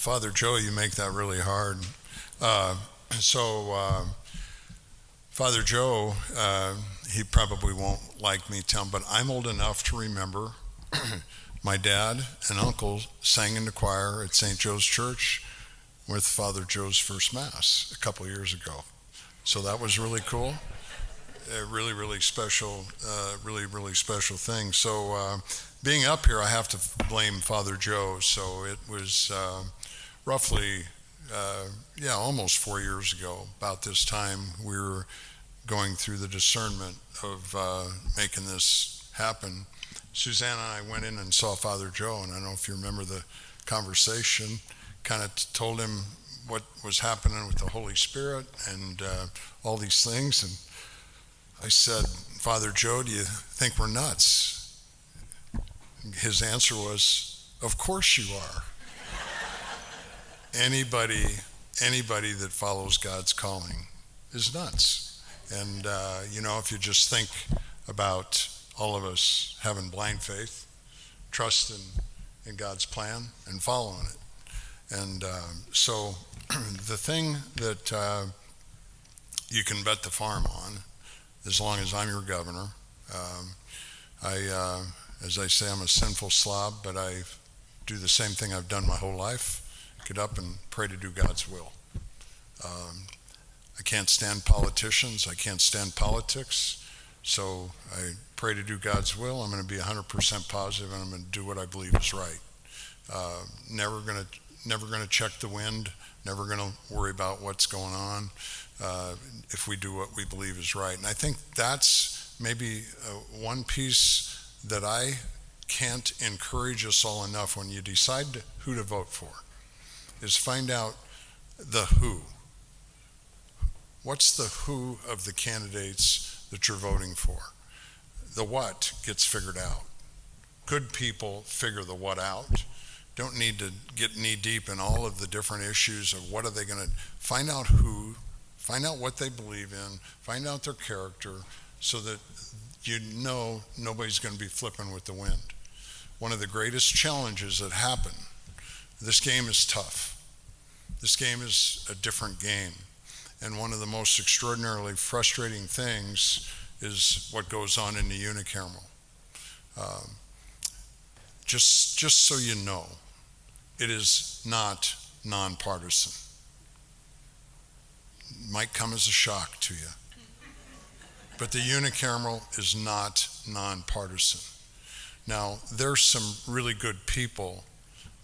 Father Joe, you make that really hard. Uh, so, Father Joe, he probably won't like me telling, but I'm old enough to remember my dad and uncle sang in the choir at St. Joe's Church with Father Joe's first Mass a couple of years ago. So that was really cool. A really, really special, really special thing. So being up here, I have to blame Father Joe. So it was roughly, almost 4 years ago, about this time, we were going through the discernment of making this happen. Suzanne and I went in and saw Father Joe, and I don't know if you remember the conversation, kind of told him what was happening with the Holy Spirit and all these things. And I said, Father Joe, do you think we're nuts? His answer was, of course you are. Anybody that follows God's calling is nuts. And, if you just think about all of us having blind faith, trust in God's plan and following it. And so the thing that you can bet the farm on, as long as I'm your governor, as I say, I'm a sinful slob, but I do the same thing I've done my whole life. Get up and pray to do God's will. I can't stand politicians. I can't stand politics. So I pray to do God's will. I'm going to be 100% positive, and I'm going to do what I believe is right. Never going to check the wind. Never going to worry about what's going on. If we do what we believe is right. And I think that's maybe one piece that I can't encourage us all enough when you decide who to vote for, is find out the who. What's the who of the candidates that you're voting for? The what gets figured out. Good people figure the what out. Don't need to get knee deep in all of the different issues of what are they going to, find out who, find out what they believe in, find out their character, so that nobody's going to be flipping with the wind. One of the greatest challenges that happen, this game is tough. This game is a different game. And one of the most extraordinarily frustrating things is what goes on in the unicameral. Just so you know, it is not nonpartisan. It might come as a shock to you. But the unicameral is not nonpartisan. Now, there's some really good people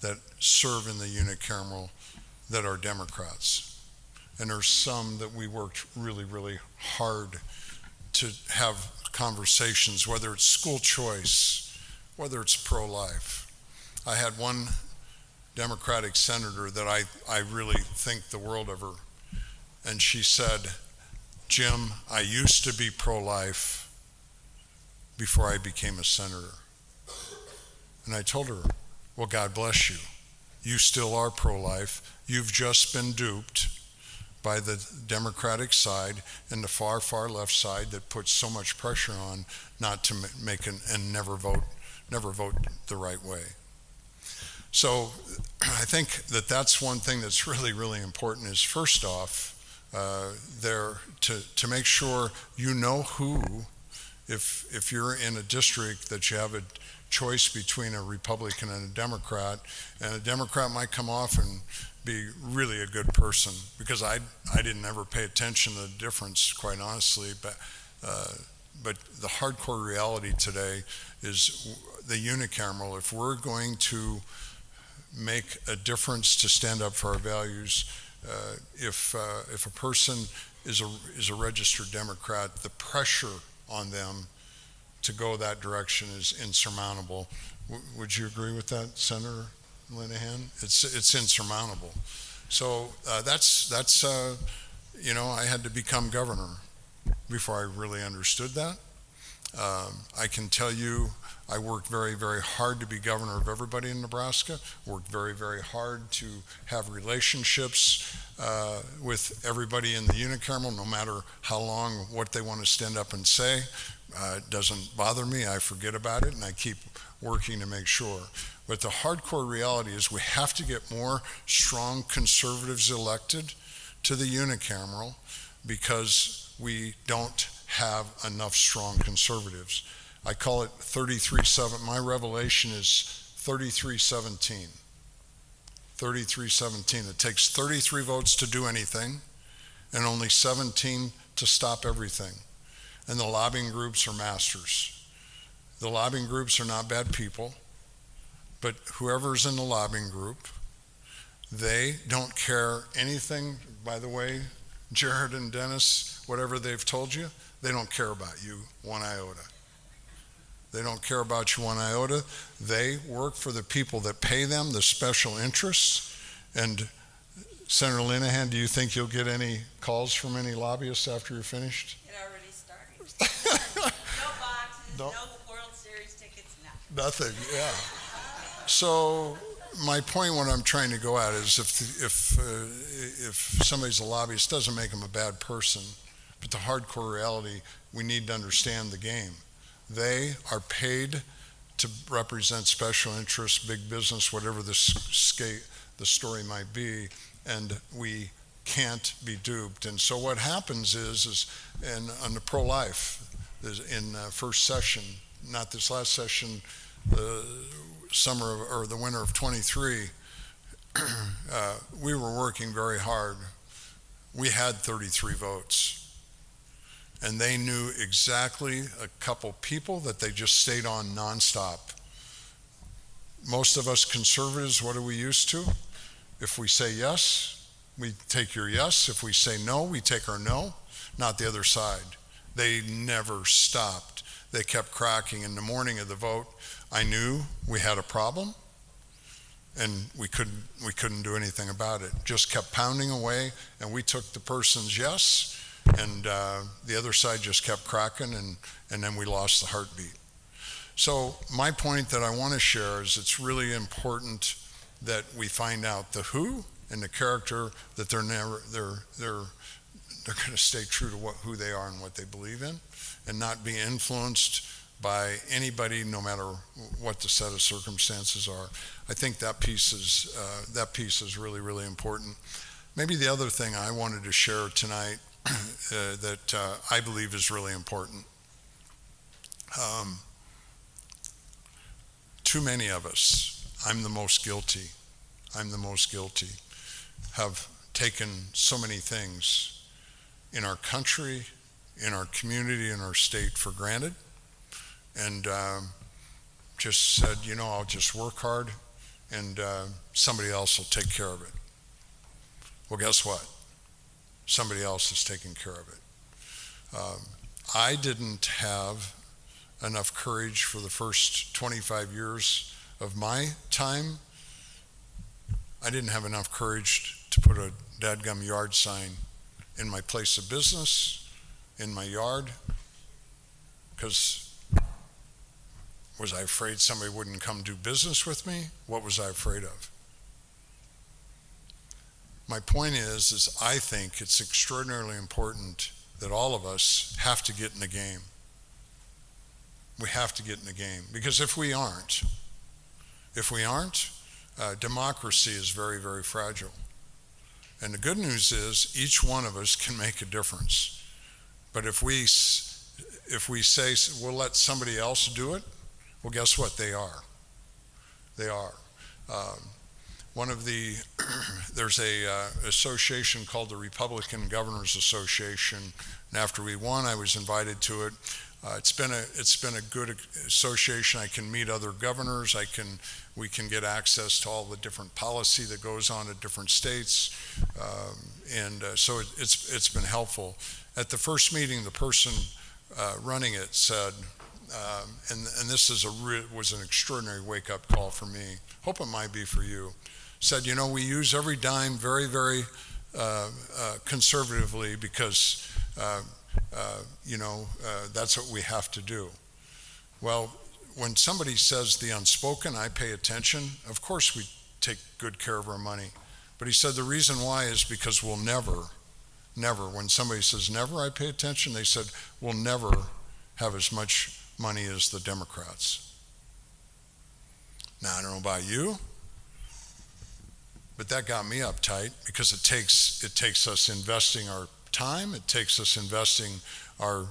that serve in the unicameral that are Democrats. And there's some that we worked really hard to have conversations, whether it's school choice, whether it's pro-life. I had one Democratic senator that I really think the world of her. And she said, Jim, I used to be pro-life before I became a senator. And I told her, well, God bless you. You still are pro-life. You've just been duped by the Democratic side and the far left side that puts so much pressure on not to make and never vote the right way. So I think that's one thing that's really important is, first off, to make sure you know who, if you're in a district that you have a choice between a Republican and a Democrat, and a Democrat might come off and be really a good person, because I didn't ever pay attention to the difference, quite honestly, but the hardcore reality today is the unicameral. If we're going to make a difference to stand up for our values, if a person is a registered Democrat, the pressure on them to go that direction is insurmountable. Would you agree with that, Senator Linehan? It's insurmountable. So that's I had to become governor before I really understood that. I can tell you, I worked very hard to be governor of everybody in Nebraska, worked very hard to have relationships with everybody in the unicameral, no matter how long, what they want to stand up and say. It doesn't bother me. I forget about it, and I keep working to make sure. But the hardcore reality is we have to get more strong conservatives elected to the unicameral because we don't have enough strong conservatives. I call it 33-7. My revelation is 33-17. 33-17. It takes 33 votes to do anything and only 17 to stop everything. And the lobbying groups are masters. The lobbying groups are not bad people, but whoever's in the lobbying group, they don't care anything. By the way, Jared and Dennis, whatever they've told you, they don't care about you one iota. They don't care about you one iota. They work for the people that pay them, the special interests. And Senator Linehan, do you think you'll get any calls from any lobbyists after you're finished? It already started. No boxes, no World Series tickets, nothing. Yeah. So my point, what I'm trying to go at is if somebody's a lobbyist, doesn't make them a bad person, but the hardcore reality, we need to understand the game. They are paid to represent special interests, big business, whatever the story might be, and we can't be duped. And so what happens is on the pro-life, in first session, not this last session, the summer or the winter of 23, we were working very hard. We had 33 votes. And they knew exactly a couple people that they just stayed on nonstop. Most of us conservatives, what are we used to? If we say yes, we take your yes. If we say no, we take our no, not the other side. They never stopped. They kept cracking. In the morning of the vote, I knew we had a problem, and we couldn't do anything about it. Just kept pounding away, and we took the person's yes, and the other side just kept cracking, and then we lost the heartbeat. So my point that I want to share is it's really important that we find out the who and the character, that they're going to stay true to who they are and what they believe in, and not be influenced by anybody, no matter what the set of circumstances are. I think that piece is really, really important. Maybe the other thing I wanted to share tonight that I believe is really important. Too many of us, I'm the most guilty, have taken so many things in our country, in our community, in our state for granted, and just said, I'll just work hard and somebody else will take care of it. Well, guess what? Somebody else is taking care of it. I didn't have enough courage for the first 25 years of my time. I didn't have enough courage to put a dadgum yard sign in my place of business, in my yard, because was I afraid somebody wouldn't come do business with me? What was I afraid of? My point is I think it's extraordinarily important that all of us have to get in the game. We have to get in the game, because if we aren't, democracy is very, very fragile. And the good news is each one of us can make a difference. But if we say we'll let somebody else do it, well, guess what? They are. There's a association called the Republican Governors Association, and after we won, I was invited to it. It's been a good association. I can meet other governors. We can get access to all the different policy that goes on at different states, so it's been helpful. At the first meeting, the person running it said, and this was an extraordinary wake-up call for me. Hope it might be for you. Said, we use every dime very, very conservatively because that's what we have to do. Well, when somebody says the unspoken, I pay attention. Of course we take good care of our money. But he said the reason why is because we'll never, when somebody says never, I pay attention, they said we'll never have as much money as the Democrats. Now, I don't know about you, but that got me uptight because it takes us investing our time, it takes us investing our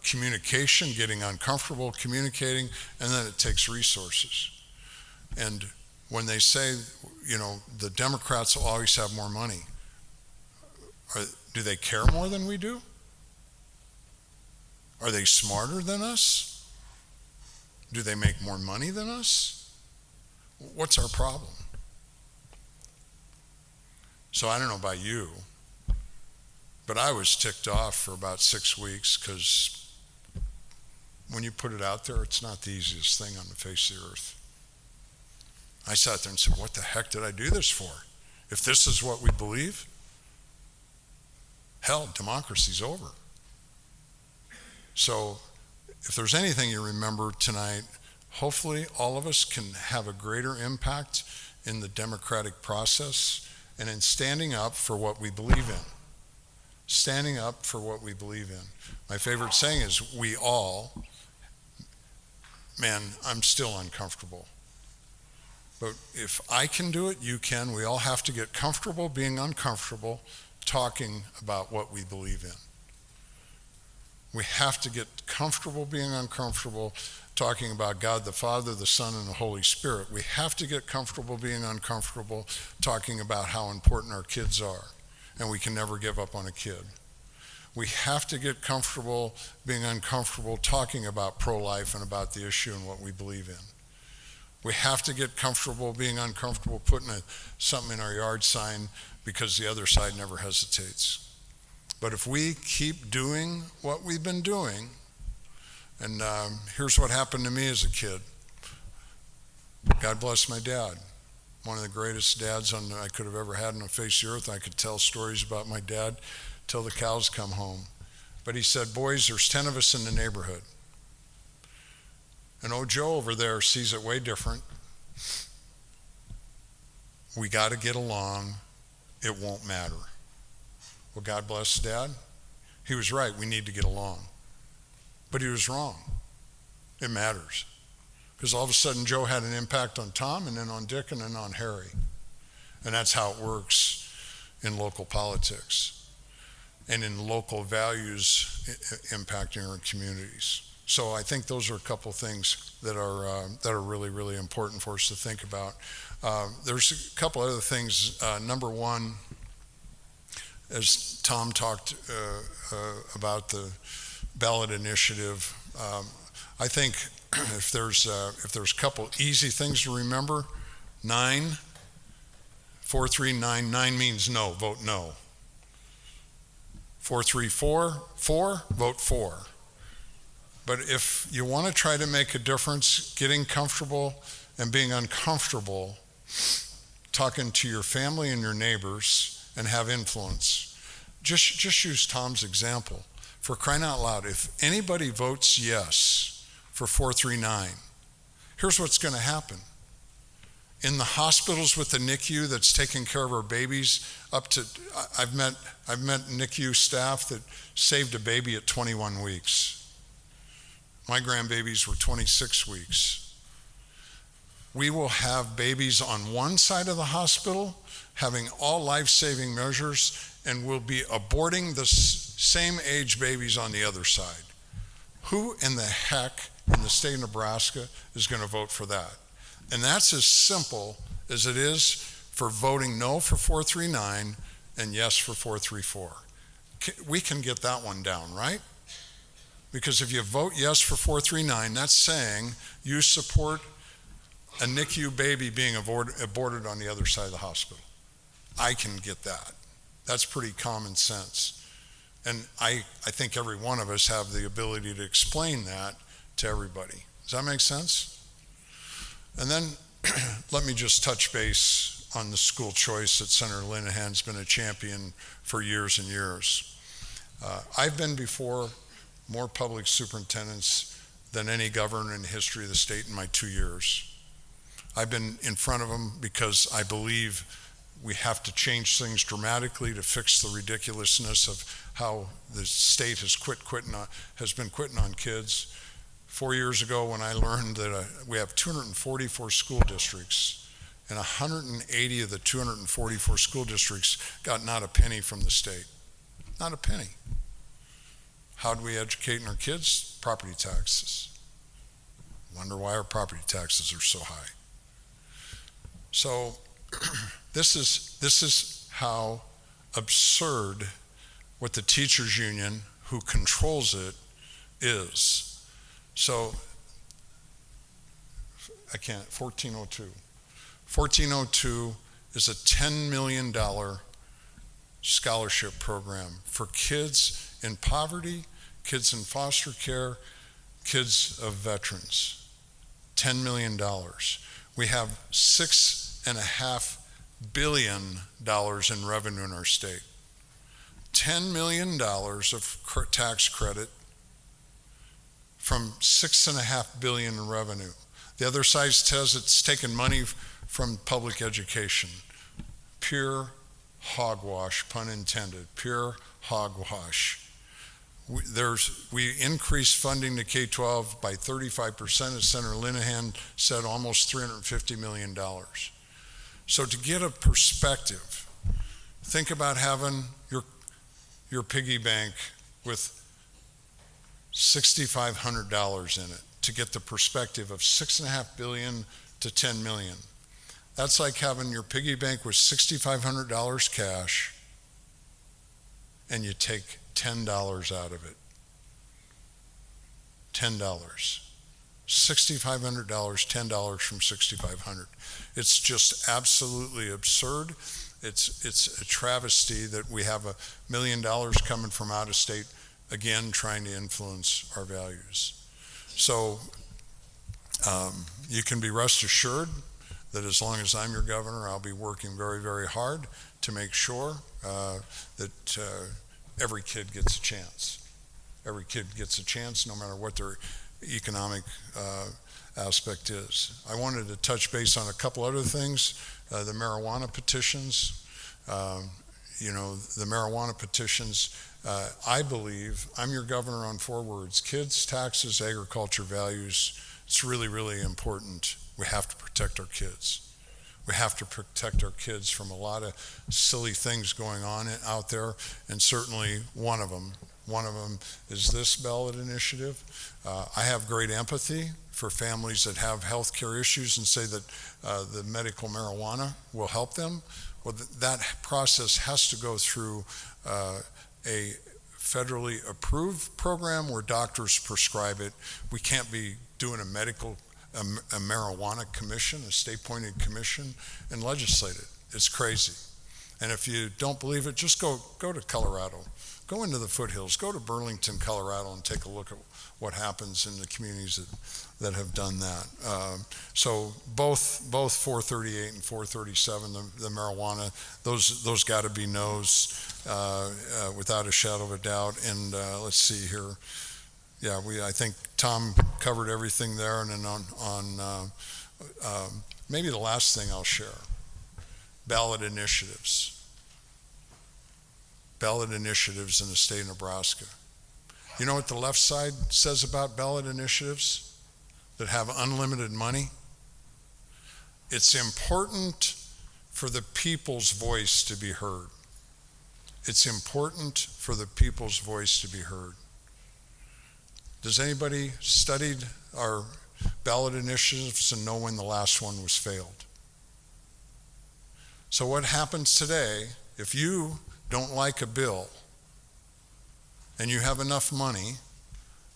communication, getting uncomfortable communicating, and then it takes resources. And when they say, the Democrats will always have more money, do they care more than we do? Are they smarter than us? Do they make more money than us? What's our problem? So I don't know about you, but I was ticked off for about 6 weeks because when you put it out there, it's not the easiest thing on the face of the earth. I sat there and said, what the heck did I do this for? If this is what we believe, hell, democracy's over. So if there's anything you remember tonight, hopefully all of us can have a greater impact in the democratic process and in standing up for what we believe in. Standing up for what we believe in. My favorite saying is, we all, man, I'm still uncomfortable. But if I can do it, you can. We all have to get comfortable being uncomfortable, talking about what we believe in. We have to get comfortable being uncomfortable, talking about God the Father, the Son, and the Holy Spirit. We have to get comfortable being uncomfortable, talking about how important our kids are, and we can never give up on a kid. We have to get comfortable being uncomfortable, talking about pro-life and about the issue and what we believe in. We have to get comfortable being uncomfortable putting something in our yard sign because the other side never hesitates. But if we keep doing what we've been doing, and here's what happened to me as a kid. God bless my dad. One of the greatest dads I could have ever had on the face of the earth. I could tell stories about my dad till the cows come home. But he said, boys, there's 10 of us in the neighborhood. And old Joe over there sees it way different. We got to get along. It won't matter. Well, God bless Dad. He was right. We need to get along. But he was wrong. It matters. Because all of a sudden Joe had an impact on Tom and then on Dick and then on Harry. And that's how it works in local politics and in local values impacting our communities. So I think those are a couple things that are really, really important for us to think about. There's a couple other things. Number one, as Tom talked about the ballot initiative, I think if there's a couple easy things to remember, 4-3-9 means no, vote no. 4-3-4, vote for. But if you want to try to make a difference, getting comfortable and being uncomfortable, talking to your family and your neighbors and have influence, just use Tom's example. For crying out loud, if anybody votes yes for 4-3-9, here's what's going to happen. In the hospitals with the NICU that's taking care of our babies, I've met NICU staff that saved a baby at 21 weeks. My grandbabies were 26 weeks. We will have babies on one side of the hospital having all life-saving measures, and we'll be aborting the same age babies on the other side. Who in the heck in the state of Nebraska is going to vote for that? And that's as simple as it is for voting no for 4-3-9 and yes for 4-3-4. We can get that one down, right? Because if you vote yes for 4-3-9, that's saying you support a NICU baby being aborted on the other side of the hospital. I can get that. That's pretty common sense. And I think every one of us have the ability to explain that to everybody. Does that make sense? And then let me just touch base on the school choice that Senator Linehan's been a champion for years and years. I've been before more public superintendents than any governor in the history of the state in my 2 years. I've been in front of them because I believe We have to change things dramatically to fix the ridiculousness of how the state has been quitting on kids. 4 years ago, when I learned that we have 244 school districts, and 180 of the 244 school districts got not a penny from the state. Not a penny. How do we educate our kids? Property taxes. Wonder why our property taxes are so high. So this is how absurd what the teachers union, who controls it, is. So 1402. 1402 is a $10 million scholarship program for kids in poverty, kids in foster care, kids of veterans. $10 million. We have $6.5 billion in revenue in our state. $10 million of tax credit from $6.5 billion in revenue. The other side says it's taken money from public education. Pure hogwash, pun intended, pure hogwash. We increased funding to K-12 by 35%, as Senator Linehan said, almost $350 million. So to get a perspective, think about having your piggy bank with $6,500 in it to get the perspective of $6.5 billion to $10 million. That's like having your piggy bank with $6,500 cash and you take $10 out of it. $10. $6,500, $10 from $6,500. It's just absolutely absurd. It's a travesty that we have $1 million coming from out of state, again, trying to influence our values. So you can be rest assured that as long as I'm your governor, I'll be working very, very hard to make sure that every kid gets a chance. Every kid gets a chance, no matter what their economic aspect is. I wanted to touch base on a couple other things. The marijuana petitions. The marijuana petitions, I believe, I'm your governor on 4 words: kids, taxes, agriculture, values. It's really, really important. We have to protect our kids. We have to protect our kids from a lot of silly things going on out there, and certainly one of them is this ballot initiative. I have great empathy for families that have health care issues and say that the medical marijuana will help them. Well, that process has to go through a federally approved program where doctors prescribe it. We can't be doing a marijuana commission, a state-appointed commission, and legislate it. It's crazy. And if you don't believe it, just go to Colorado. Go into the foothills. Go to Burlington, Colorado, and take a look at what happens in the communities that have done that. So both 438 and 437, the marijuana, those got to be no's without a shadow of a doubt. And let's see here. Yeah, I think Tom covered everything there. And then on maybe the last thing I'll share, ballot initiatives. Ballot initiatives in the state of Nebraska. You know what the left side says about ballot initiatives that have unlimited money? It's important for the people's voice to be heard. It's important for the people's voice to be heard. Does anybody studied our ballot initiatives and know when the last one was failed? So what happens today, if you don't like a bill and you have enough money,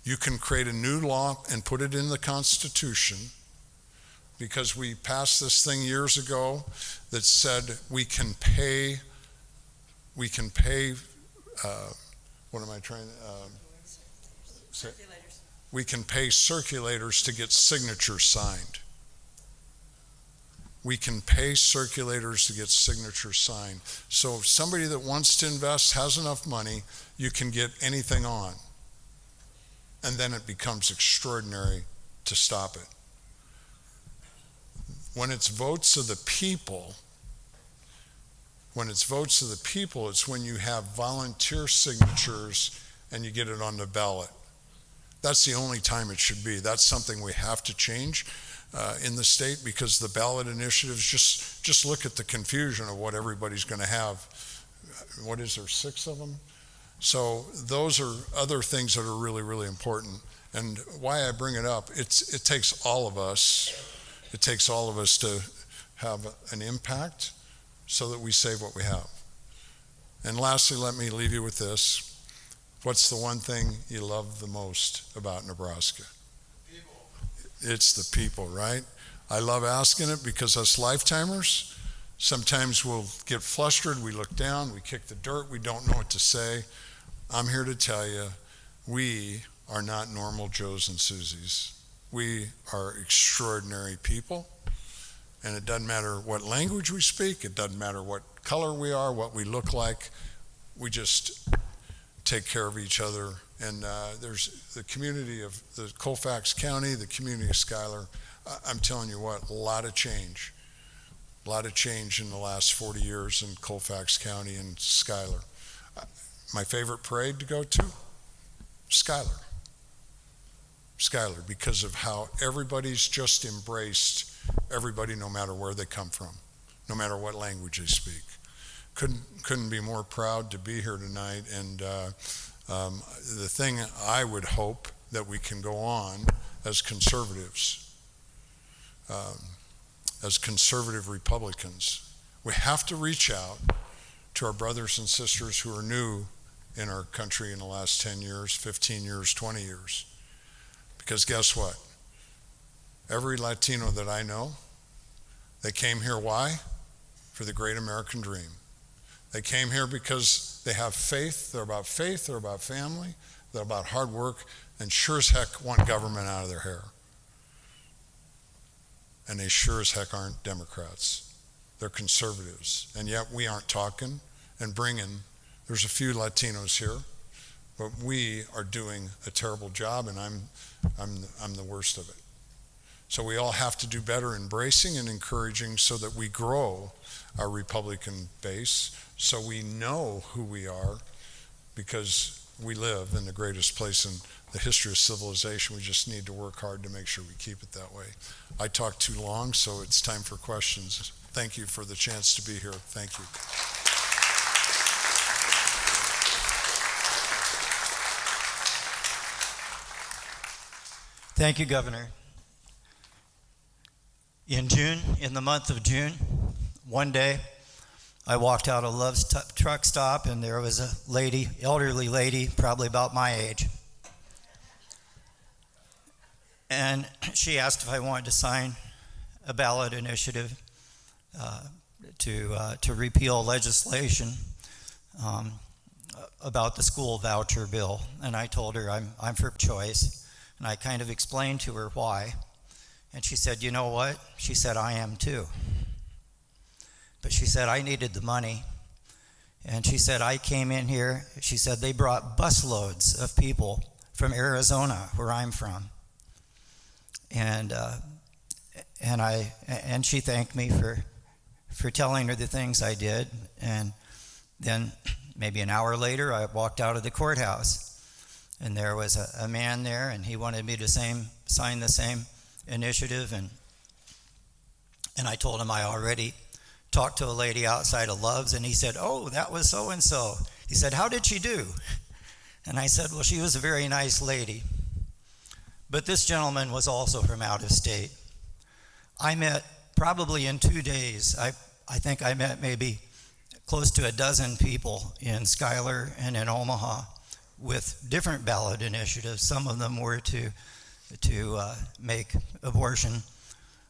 you can create a new law and put it in the Constitution, because we passed this thing years ago that said we can pay we can pay circulators to get signatures signed. We can pay circulators to get signatures signed. So if somebody that wants to invest has enough money, you can get anything on. And then it becomes extraordinary to stop it. When it's votes of the people, When it's votes of the people, it's when you have volunteer signatures and you get it on the ballot. That's the only time it should be. That's something we have to change in the state, because the ballot initiatives, just look at the confusion of what everybody's going to have. What is there, 6 of them? So those are other things that are really, really important. And why I bring it up, it takes all of us. It takes all of us to have an impact so that we save what we have. And lastly, let me leave you with this. What's the one thing you love the most about Nebraska? People. It's the people, right? I love asking it because us lifetimers, sometimes we'll get flustered, we look down, we kick the dirt, we don't know what to say. I'm here to tell you, we are not normal Joes and Susies. We are extraordinary people, and it doesn't matter what language we speak, it doesn't matter what color we are, what we look like, we just take care of each other. And there's the community of the Colfax County, the community of Schuyler. I'm telling you what, a lot of change in the last 40 years in Colfax County and Schuyler. My favorite parade to go to, Schuyler, because of how everybody's just embraced everybody, no matter where they come from, no matter what language they speak. Couldn't be more proud to be here tonight. And the thing I would hope that we can go on as conservatives, as conservative Republicans, we have to reach out to our brothers and sisters who are new in our country in the last 10 years, 15 years, 20 years. Because guess what? Every Latino that I know, they came here, why? For the great American dream. They came here because they have faith, they're about family, they're about hard work, and sure as heck want government out of their hair. And they sure as heck aren't Democrats. They're conservatives. And yet we aren't talking and bringing. There's a few Latinos here, but we are doing a terrible job, and I'm the worst of it. So we all have to do better embracing and encouraging so that we grow our Republican base, so we know who we are, because we live in the greatest place in the history of civilization. We just need to work hard to make sure we keep it that way. I talked too long, so it's time for questions. Thank you for the chance to be here. Thank you. Thank you, Governor. In the month of June, one day, I walked out of Love's truck stop, and there was a lady, elderly lady, probably about my age. And she asked if I wanted to sign a ballot initiative to repeal legislation about the school voucher bill. And I told her I'm for choice. And I kind of explained to her why. And she said, you know what? She said, I am too. But she said, I needed the money. And she said, I came in here. She said, they brought busloads of people from Arizona, where I'm from. And she thanked me for telling her the things I did. And then maybe an hour later, I walked out of the courthouse. And there was a man there, and he wanted me to sign the same initiative. And I told him I already talked to a lady outside of Love's, and he said, oh, that was so-and-so. He said, how did she do? And I said, well, she was a very nice lady. But this gentleman was also from out of state. I met probably in 2 days, I think I met maybe close to a dozen people in Schuyler and in Omaha with different ballot initiatives. Some of them were to make abortion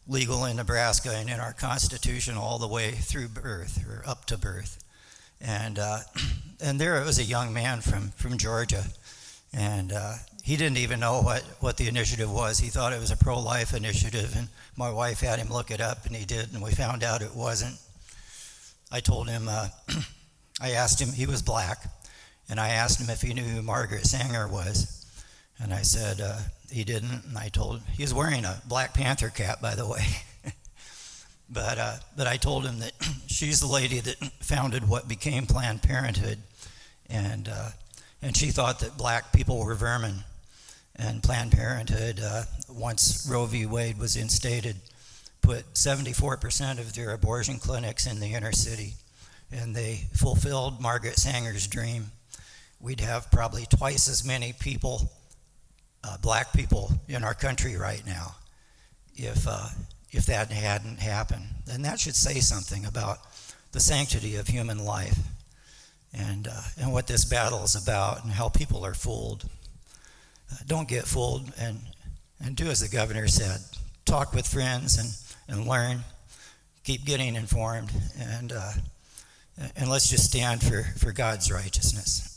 legal in Nebraska and in our Constitution all the way through birth, or up to birth. And there was a young man from Georgia, and he didn't even know what the initiative was. He thought it was a pro-life initiative, and my wife had him look it up, and he did, and we found out it wasn't. I told him, I asked him, he was black, and I asked him if he knew who Margaret Sanger was. And I said he didn't, and I told him, he was wearing a Black Panther cap, by the way. But I told him that she's the lady that founded what became Planned Parenthood, and she thought that black people were vermin. And Planned Parenthood, once Roe v. Wade was instated, put 74% of their abortion clinics in the inner city, and they fulfilled Margaret Sanger's dream. We'd have probably twice as many people, black people, in our country right now if that hadn't happened. And that should say something about the sanctity of human life and what this battle is about and how people are fooled. Don't get fooled, and do as the governor said. Talk with friends and learn. Keep getting informed, and let's just stand for God's righteousness.